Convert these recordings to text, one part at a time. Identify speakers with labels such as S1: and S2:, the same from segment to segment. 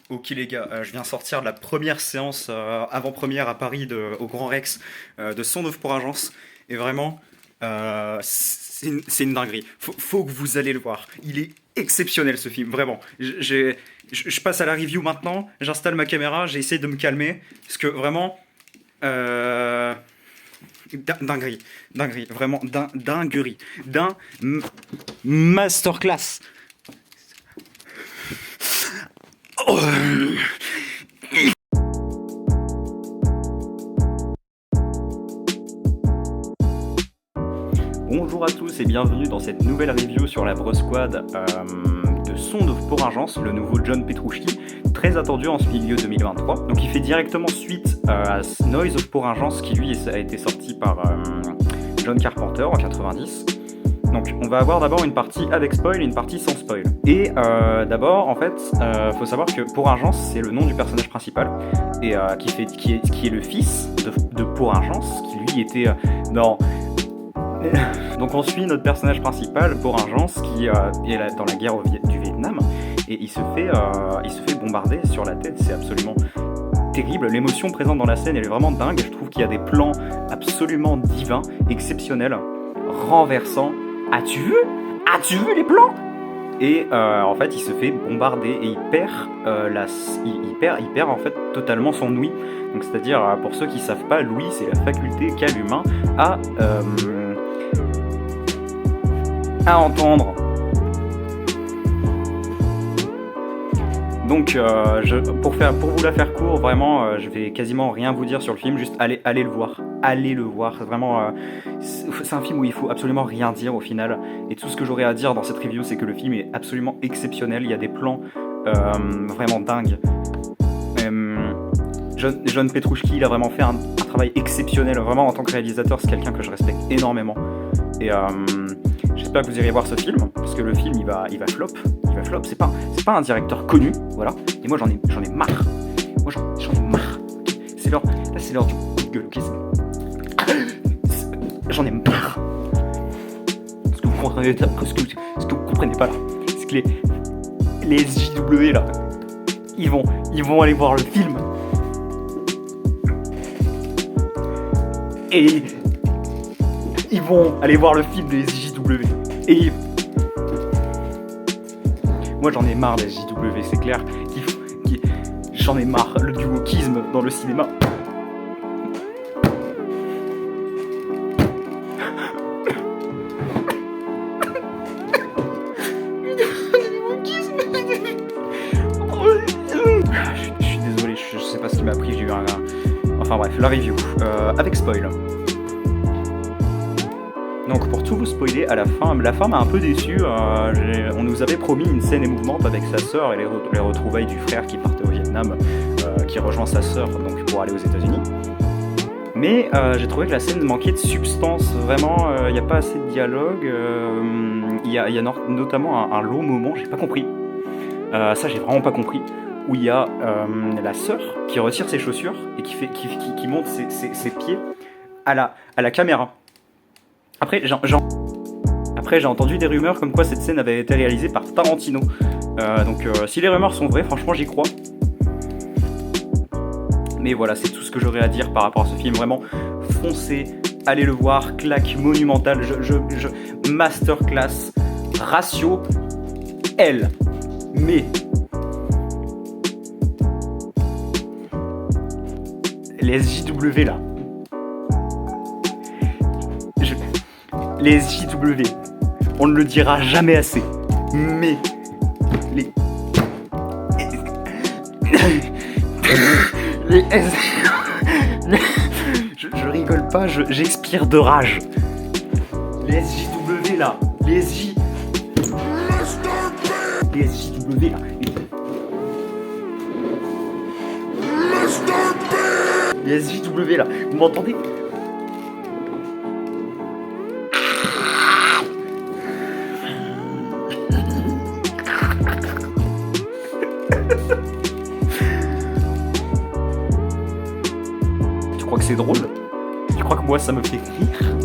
S1: Ok les gars, je viens sortir de la première séance avant-première à Paris au Grand Rex de Son of pour Agence et vraiment c'est une dinguerie. Faut que vous allez le voir. Il est exceptionnel ce film, vraiment. Je passe à la review maintenant, j'installe ma caméra, j'essaie de me calmer parce que vraiment euh, dinguerie, dinguerie, vraiment dinguerie, masterclass. Oh. Bonjour à tous et bienvenue dans cette nouvelle review sur la Bro Squad de Son of Agence, le nouveau John Petrucci, très attendu en ce milieu 2023. Donc il fait directement suite à Noise of Agence qui lui a été sorti par John Carpenter en 90. Donc on va avoir d'abord une partie avec spoil et une partie sans spoil. Et d'abord en fait, faut savoir que Agence c'est le nom du personnage principal et qui est le fils de Agence qui lui était dans donc on suit notre personnage principal, Agence, qui est dans la guerre du Vietnam, et il se fait bombarder sur la tête. C'est absolument terrible. L'émotion présente dans la scène, elle est vraiment dingue. Je trouve qu'il y a des plans absolument divins, exceptionnels, renversants. As-tu vu les plans? Et en fait, il se fait bombarder et il perd en fait totalement son ouïe. Donc c'est-à-dire, pour ceux qui savent pas, l'ouïe c'est la faculté qu'a l'humain à entendre. Donc, pour vous la faire court, vraiment, je vais quasiment rien vous dire sur le film, juste allez le voir. Allez le voir, vraiment, c'est un film où il faut absolument rien dire au final. Et tout ce que j'aurais à dire dans cette review, c'est que le film est absolument exceptionnel. Il y a des plans vraiment dingues. John Petrucci, il a vraiment fait un travail exceptionnel. Vraiment, en tant que réalisateur, c'est quelqu'un que je respecte énormément. Et j'espère que vous irez voir ce film, parce que le film il va flop. Il va flop. C'est pas un directeur connu, voilà. Et moi j'en ai marre. Moi j'en ai marre. C'est l'heure du coup de gueule, ok. J'en ai marre. Ce que vous comprenez pas là, c'est que les SJW là, ils vont aller voir le film. Et ils vont aller voir le film des JW. Et moi j'en ai marre des JW, c'est clair. J'en ai marre, du wokisme dans le cinéma. Je suis désolé, je sais pas ce qui m'a pris, j'ai eu Enfin bref, la review, avec spoil. Donc pour tout vous spoiler, à la fin m'a un peu déçu. On nous avait promis une scène émouvante avec sa sœur et les retrouvailles du frère qui partait au Vietnam, qui rejoint sa sœur donc pour aller aux États-Unis. Mais j'ai trouvé que la scène manquait de substance. Vraiment, il n'y a pas assez de dialogue. Il y a notamment un long moment, j'ai pas compris. Ça, j'ai vraiment pas compris. Où il y a la sœur qui retire ses chaussures et qui monte ses pieds à la caméra. Après, j'ai entendu des rumeurs comme quoi cette scène avait été réalisée par Tarantino. Donc, si les rumeurs sont vraies, franchement, j'y crois. Mais voilà, c'est tout ce que j'aurais à dire par rapport à ce film. Vraiment, foncez, allez le voir, claque monumentale, masterclass, ratio L. Mais les SJW là. Les SJW, on ne le dira jamais assez, mais les je rigole pas, j'expire de rage. Les SJW là, les SJW là. Les SJW là, vous m'entendez? Tu crois que c'est drôle? Tu crois que moi ça me fait rire?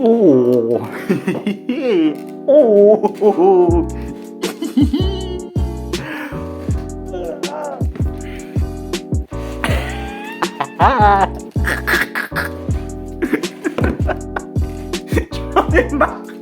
S1: Oh. Oh. J'en ai marre.